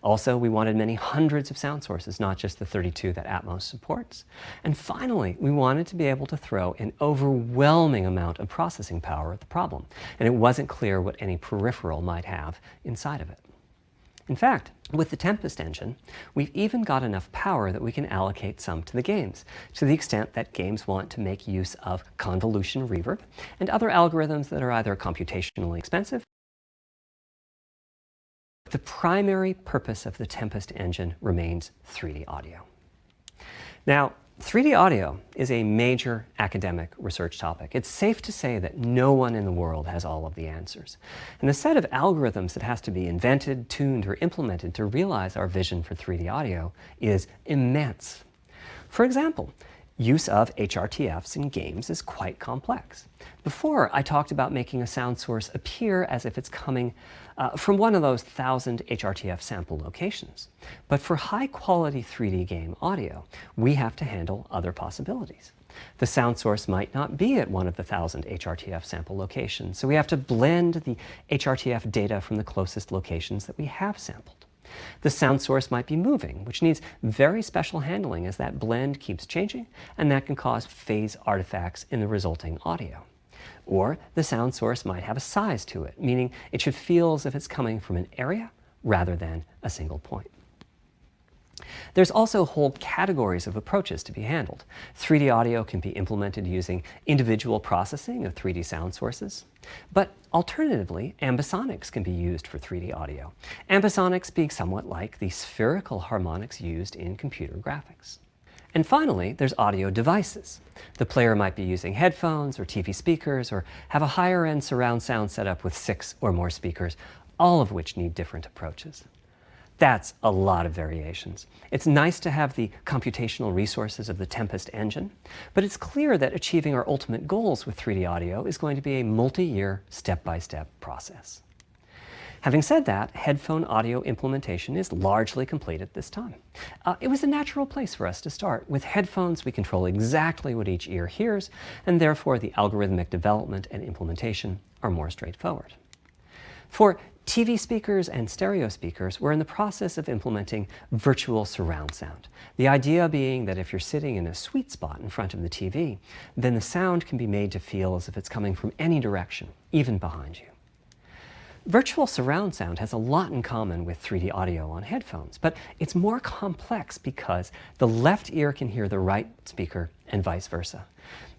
Also, we wanted many hundreds of sound sources, not just the 32 that Atmos supports. And finally, we wanted to be able to throw an overwhelming amount of processing power at the problem, and it wasn't clear what any peripheral might have inside of it. In fact, with the Tempest engine, we've even got enough power that we can allocate some to the games, to the extent that games want to make use of convolution reverb and other algorithms that are either computationally expensive. The primary purpose of the Tempest engine remains 3D audio. Now, 3D audio is a major academic research topic. It's safe to say that no one in the world has all of the answers. And the set of algorithms that has to be invented, tuned, or implemented to realize our vision for 3D audio is immense. For example, use of HRTFs in games is quite complex. Before, I talked about making a sound source appear as if it's coming from one of those 1,000 HRTF sample locations. But for high-quality 3D game audio, we have to handle other possibilities. The sound source might not be at one of the 1,000 HRTF sample locations, so we have to blend the HRTF data from the closest locations that we have sampled. The sound source might be moving, which needs very special handling as that blend keeps changing, and that can cause phase artifacts in the resulting audio. Or the sound source might have a size to it, meaning it should feel as if it's coming from an area rather than a single point. There's also whole categories of approaches to be handled. 3D audio can be implemented using individual processing of 3D sound sources. But alternatively, ambisonics can be used for 3D audio. Ambisonics being somewhat like the spherical harmonics used in computer graphics. And finally, there's audio devices. The player might be using headphones or TV speakers, or have a higher-end surround sound setup with 6 or more speakers, all of which need different approaches. That's a lot of variations. It's nice to have the computational resources of the Tempest engine, but it's clear that achieving our ultimate goals with 3D audio is going to be a multi-year, step-by-step process. Having said that, headphone audio implementation is largely complete at this time. It was a natural place for us to start. With headphones, we control exactly what each ear hears, and therefore the algorithmic development and implementation are more straightforward. For TV speakers and stereo speakers, we're in the process of implementing virtual surround sound. The idea being that if you're sitting in a sweet spot in front of the TV, then the sound can be made to feel as if it's coming from any direction, even behind you. Virtual surround sound has a lot in common with 3D audio on headphones, but it's more complex because the left ear can hear the right speaker and vice versa.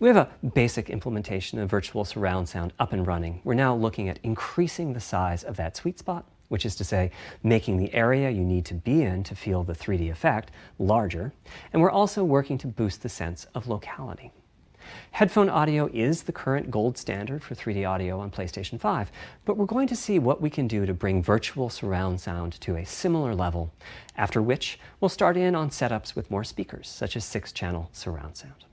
We have a basic implementation of virtual surround sound up and running. We're now looking at increasing the size of that sweet spot, which is to say, making the area you need to be in to feel the 3D effect larger, and we're also working to boost the sense of locality. Headphone audio is the current gold standard for 3D audio on PlayStation 5, but we're going to see what we can do to bring virtual surround sound to a similar level, after which we'll start in on setups with more speakers, such as 6-channel surround sound.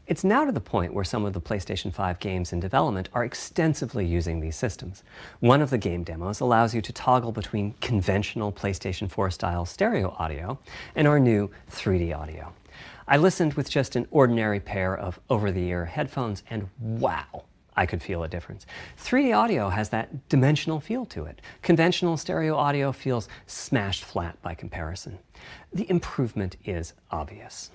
It's now to the point where some of the PlayStation 5 games in development are extensively using these systems. One of the game demos allows you to toggle between conventional PlayStation 4-style stereo audio and our new 3D audio. I listened with just an ordinary pair of over-the-ear headphones, and wow, I could feel a difference. 3D audio has that dimensional feel to it. Conventional stereo audio feels smashed flat by comparison. The improvement is obvious.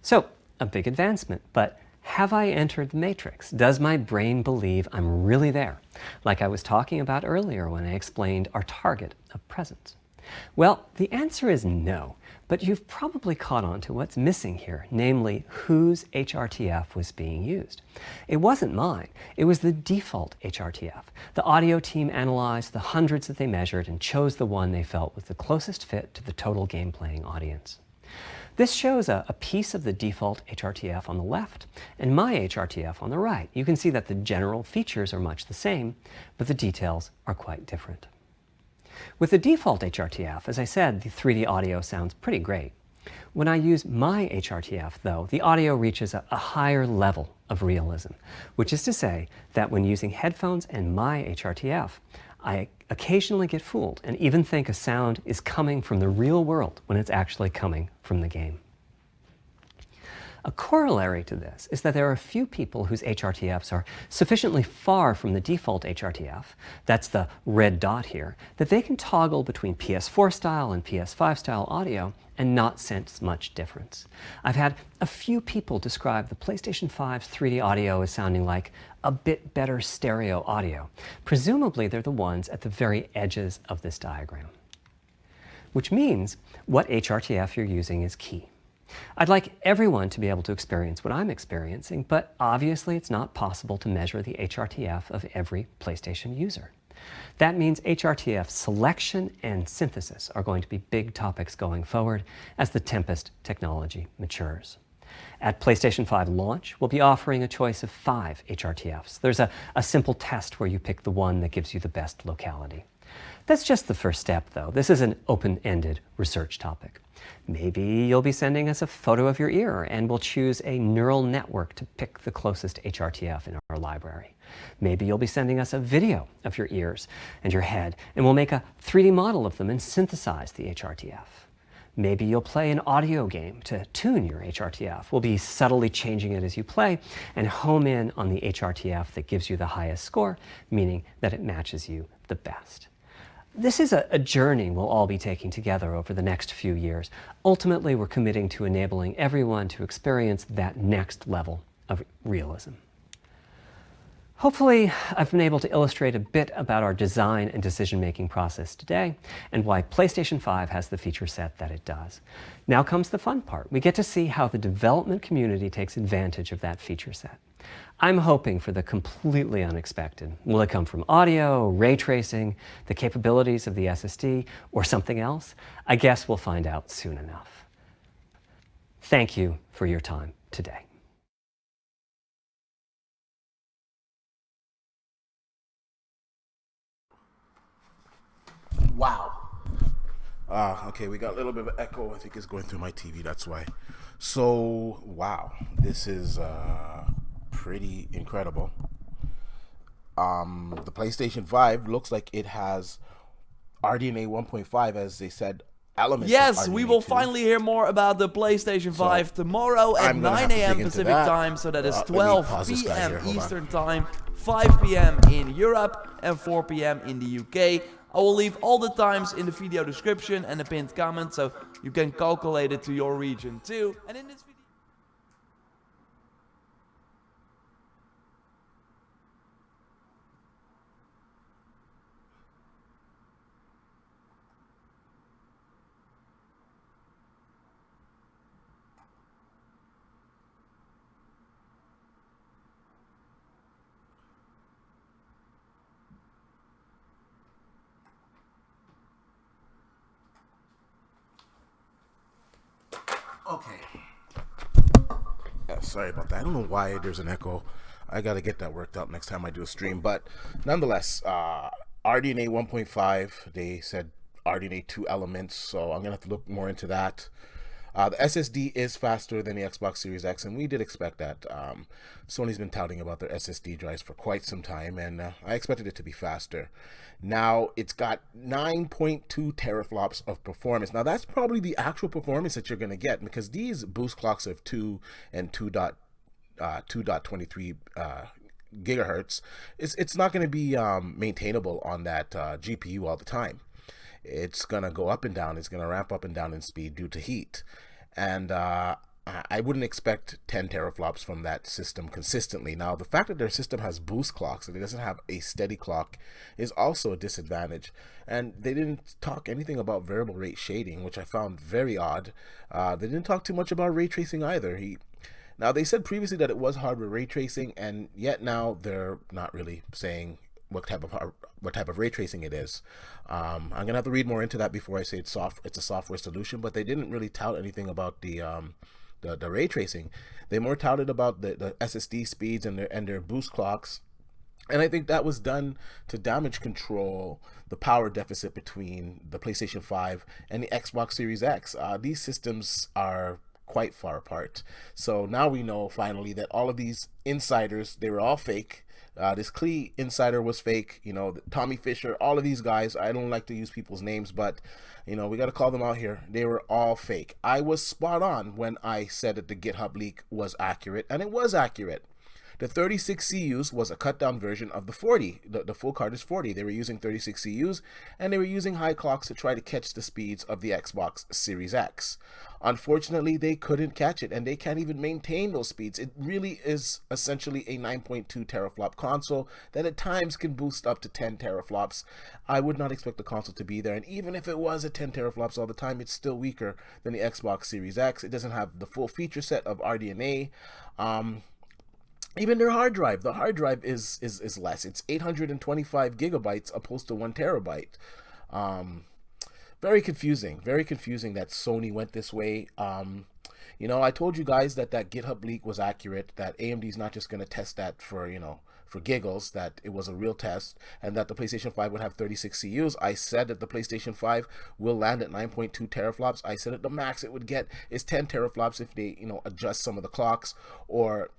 So, a big advancement, but have I entered the matrix? Does my brain believe I'm really there? Like I was talking about earlier when I explained our target of presence. Well, the answer is no, but you've probably caught on to what's missing here, namely whose HRTF was being used. It wasn't mine, it was the default HRTF. The audio team analyzed the hundreds that they measured and chose the one they felt was the closest fit to the total game playing audience. This shows a piece of the default HRTF on the left and my HRTF on the right. You can see that the general features are much the same, but the details are quite different. With the default HRTF, as I said, the 3D audio sounds pretty great. When I use my HRTF, though, the audio reaches a higher level of realism, which is to say that when using headphones and my HRTF, I occasionally get fooled and even think a sound is coming from the real world when it's actually coming from the game. A corollary to this is that there are a few people whose HRTFs are sufficiently far from the default HRTF, that's the red dot here, that they can toggle between PS4 style and PS5 style audio and not sense much difference. I've had a few people describe the PlayStation 5's 3D audio as sounding like a bit better stereo audio. Presumably they're the ones at the very edges of this diagram. Which means what HRTF you're using is key. I'd like everyone to be able to experience what I'm experiencing, but obviously it's not possible to measure the HRTF of every PlayStation user. That means HRTF selection and synthesis are going to be big topics going forward as the Tempest technology matures. At PlayStation 5 launch, we'll be offering a choice of 5 HRTFs. There's a simple test where you pick the one that gives you the best locality. That's just the first step, though. This is an open-ended research topic. Maybe you'll be sending us a photo of your ear and we'll choose a neural network to pick the closest HRTF in our library. Maybe you'll be sending us a video of your ears and your head and we'll make a 3D model of them and synthesize the HRTF. Maybe you'll play an audio game to tune your HRTF. We'll be subtly changing it as you play and home in on the HRTF that gives you the highest score, meaning that it matches you the best. This is a journey we'll all be taking together over the next few years. Ultimately, we're committing to enabling everyone to experience that next level of realism. Hopefully, I've been able to illustrate a bit about our design and decision-making process today and why PlayStation 5 has the feature set that it does. Now comes the fun part. We get to see how the development community takes advantage of that feature set. I'm hoping for the completely unexpected. Will it come from audio, ray tracing, the capabilities of the SSD, or something else? I guess we'll find out soon enough. Thank you for your time today. Wow. Okay, we got a little bit of echo. I think it's going through my TV, that's why. So, wow, this is pretty incredible. The PlayStation 5 looks like it has RDNA 1.5, as they said, elements. Yes, we will finally hear more about the PlayStation 5 tomorrow at 9 a.m. Pacific time, so that is 12 p.m. Eastern time, 5 p.m. in Europe, and 4 p.m. in the UK. I will leave all the times in the video description and the pinned comment, so you can calculate it to your region too. And in this video... Okay. Yeah, sorry about that. I don't know why there's an echo. I gotta get that worked out next time I do a stream. But nonetheless, RDNA 1.5, they said RDNA 2 elements, so I'm gonna have to look more into that. The SSD is faster than the Xbox Series X, and we did expect that. Sony's been touting about their SSD drives for quite some time, and I expected it to be faster. Now, it's got 9.2 teraflops of performance. Now, that's probably the actual performance that you're going to get, because these boost clocks of 2 and 2.23 gigahertz, it's not going to be maintainable on that GPU all the time. It's going to go up and down. It's going to ramp up and down in speed due to heat. And I wouldn't expect 10 teraflops from that system consistently. Now, the fact that their system has boost clocks and it doesn't have a steady clock is also a disadvantage. And they didn't talk anything about variable rate shading, which I found very odd. They didn't talk too much about ray tracing either. Now, they said previously that it was hardware ray tracing, and yet now they're not really saying what type of ray tracing it is. I'm gonna have to read more into that before I say it's a software solution. But they didn't really tout anything about the ray tracing. They more touted about the SSD speeds and their boost clocks, and I think that was done to damage control the power deficit between the PlayStation 5 and the Xbox Series X. These systems are quite far apart. So now we know finally that all of these insiders, they were all fake. This Klee insider was fake, Tommy Fisher, all of these guys. I don't like to use people's names, but we got to call them out here. They were all fake. I was spot on when I said that the GitHub leak was accurate, and it was accurate. The 36 CUs was a cut down version of the 40. The full card is 40. They were using 36 CUs, and they were using high clocks to try to catch the speeds of the Xbox Series X. Unfortunately, they couldn't catch it, and they can't even maintain those speeds. It really is essentially a 9.2 teraflop console that at times can boost up to 10 teraflops. I would not expect the console to be there, and even if it was at 10 teraflops all the time, it's still weaker than the Xbox Series X. It doesn't have the full feature set of RDNA. Even their hard drive, the hard drive is less. It's 825 gigabytes opposed to 1 terabyte. Very confusing that Sony went this way. I told you guys that GitHub leak was accurate, that AMD's not just going to test that for giggles, that it was a real test, and that the PlayStation 5 would have 36 CUs. I said that the PlayStation 5 will land at 9.2 teraflops. I said that the max it would get is 10 teraflops if they, adjust some of the clocks or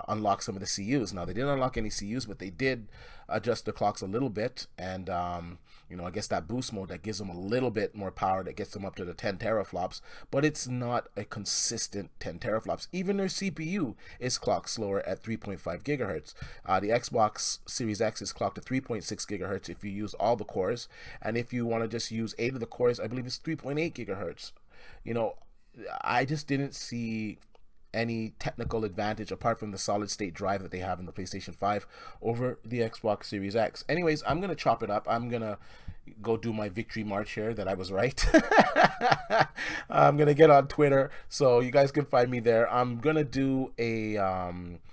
unlock some of the CUs. Now, they didn't unlock any CUs, but they did adjust the clocks a little bit, and I guess that boost mode that gives them a little bit more power, that gets them up to the 10 teraflops, but it's not a consistent 10 teraflops. Even their CPU is clocked slower at 3.5 gigahertz. The Xbox Series X is clocked at 3.6 gigahertz if you use all the cores, and if you want to just use 8 of the cores, I believe it's 3.8 gigahertz. I just didn't see any technical advantage apart from the solid state drive that they have in the PlayStation 5 over the Xbox Series X. Anyways, I'm going to chop it up. I'm going to go do my victory march here that I was right. I'm going to get on Twitter, so you guys can find me there. I'm going to do a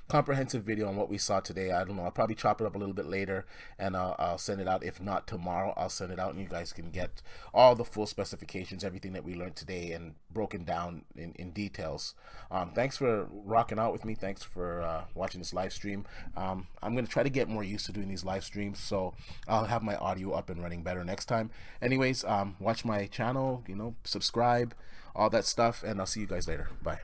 comprehensive video on what we saw today. I don't know, I'll probably chop it up a little bit later, and I'll send it out. If not tomorrow, I'll send it out, and you guys can get all the full specifications, everything that we learned today, and broken down in details. Thanks for rocking out with me. Thanks for watching this live stream. I'm going to try to get more used to doing these live streams, so I'll have my audio up and running better next time. Anyways, watch my channel, subscribe, all that stuff, and I'll see you guys later. Bye.